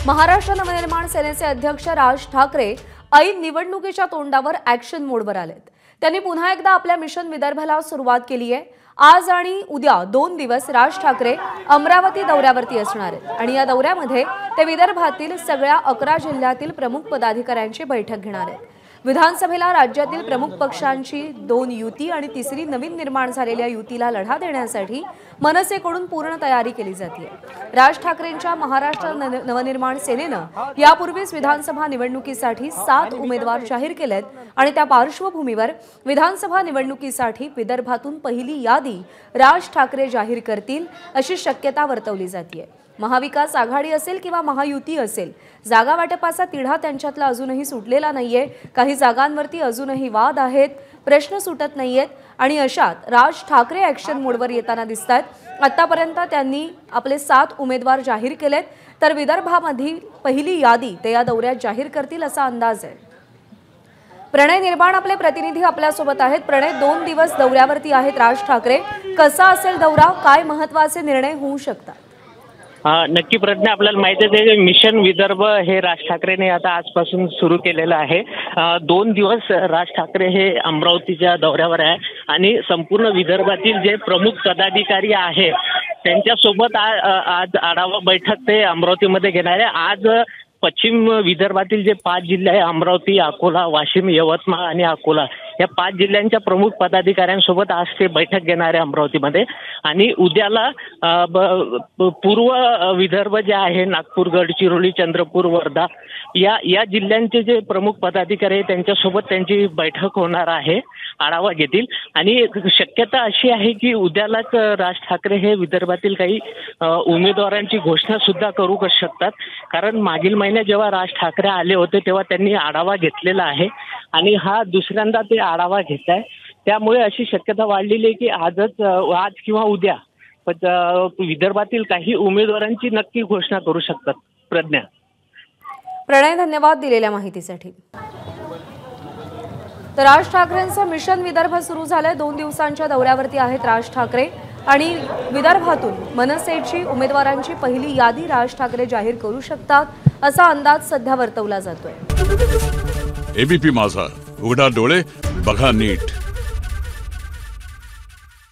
महाराष्ट्र नवनिर्माण सेनेचे अध्यक्ष राज ठाकरे ऐन निवडणुकीच्या तोंडावर ॲक्शन मोडवर आलेत। त्यांनी पुन्हा एकदा आपल्या मिशन विदर्भला सुरुवात केली आहे। आज आणि उद्या 2 दिवस राज ठाकरे अमरावती दौऱ्यावरती असणार आहेत आणि या दौऱ्यामध्ये ते विदर्भातील सगळ्या 11 जिल्ह्यातील प्रमुख पदाधिकाऱ्यांची बैठक घेणार आहेत। विधानसभेला राज्यातील प्रमुख पक्षांची 2 युती आणि तिसरी नवीन निर्माण झालेल्या युतीला लढा देण्यासाठी मनसेकडून पूर्ण तयारी केली जाते। राज ठाकरेंच्या महाराष्ट्र नवनिर्माण सेनेनं यापूर्वीच विधानसभा निवडणुकीसाठी 7 उमेदवार जाहीर केलेत आणि त्या पार्श्वभूमीवर विधानसभा निवडणुकीसाठी विदर्भातून पहिली यादी राज ठाकरे जाहीर करतील अशी शक्यता वर्तवली जाते। महाविकास आघाडी असेल किंवा महायुती असेल, जागा वाटपाचा तिढा त्यांच्यातला अजूनही सुटलेला नाहीये। काही जागांवरती अजूनही वाद आहेत, प्रश्न सुटत नाहीयेत आणि अशात राज ठाकरे ॲक्शन मोडवर येताना दिसतात। आतापर्यंत त्यांनी आपले 7 उमेदवार जाहीर केलेत, तर विदर्भामधील पहिली यादी ते या दौऱ्यात जाहीर करतील असा अंदाज आहे। प्रणय निर्माण आपले प्रतिनिधी आपल्यासोबत आहेत। प्रणय, 2 दिवस दौऱ्यावरती आहेत राज ठाकरे, कसा असेल दौरा, काय महत्त्वाचे निर्णय होऊ शकतात? नक्की प्रज्ञा, आपल्याला माहिती आहे मिशन विदर्भ हे राज ठाकरेने आता आजपासून सुरू केलेलं आहे। 2 दिवस राज ठाकरे हे अमरावतीच्या दौऱ्यावर आहे आणि संपूर्ण विदर्भातील जे प्रमुख पदाधिकारी आहेत त्यांच्यासोबत आज आढावा बैठक ते अमरावतीमध्ये घेणार आहे। आज पश्चिम विदर्भातील जे 5 जिल्हे आहे, अमरावती, अकोला, वाशिम, यवतमाळ आणि अकोला, या 5 जिल्ह्यांच्या प्रमुख पदाधिकाऱ्यांसोबत आज ते बैठक घेणार आहे अमरावतीमध्ये। आणि उद्याला पूर्व विदर्भ जे आहे, नागपूर, गडचिरोली, चंद्रपूर, वर्धा, या जिल्ह्यांचे जे प्रमुख पदाधिकारी आहेत त्यांच्यासोबत त्यांची बैठक होणार आहे, आढावा घेतील। आणि शक्यता अशी आहे की उद्यालाच राज ठाकरे हे विदर्भातील काही उमेदवारांची घोषणा सुद्धा करू शकतात, कारण मागील महिन्यात जेव्हा राज ठाकरे आले होते तेव्हा त्यांनी आढावा घेतलेला आहे आणि हा दुसऱ्यांदा ते आढावा घेत आहे। त्यामुळे अशी शक्यता वाढलेली आहे की आज किंवा उद्या विदर्भातील काही उमेदवारांची नक्की घोषणा करू शकतात। प्रज्ञा। प्रणय, धन्यवाद दिलेल्या माहितीसाठी। तर राज ठाकरेंचं मिशन विदर्भ सुरू झालंय। 2 दिवसांच्या दौऱ्यावरती आहेत राज ठाकरे आणि विदर्भातून मनसेची उमेदवारांची पहिली यादी राज ठाकरे जाहीर करू शकतात असा अंदाज सध्या वर्तवला जातोय। एबीपी माझा, उघडा डोळे बघा नीट।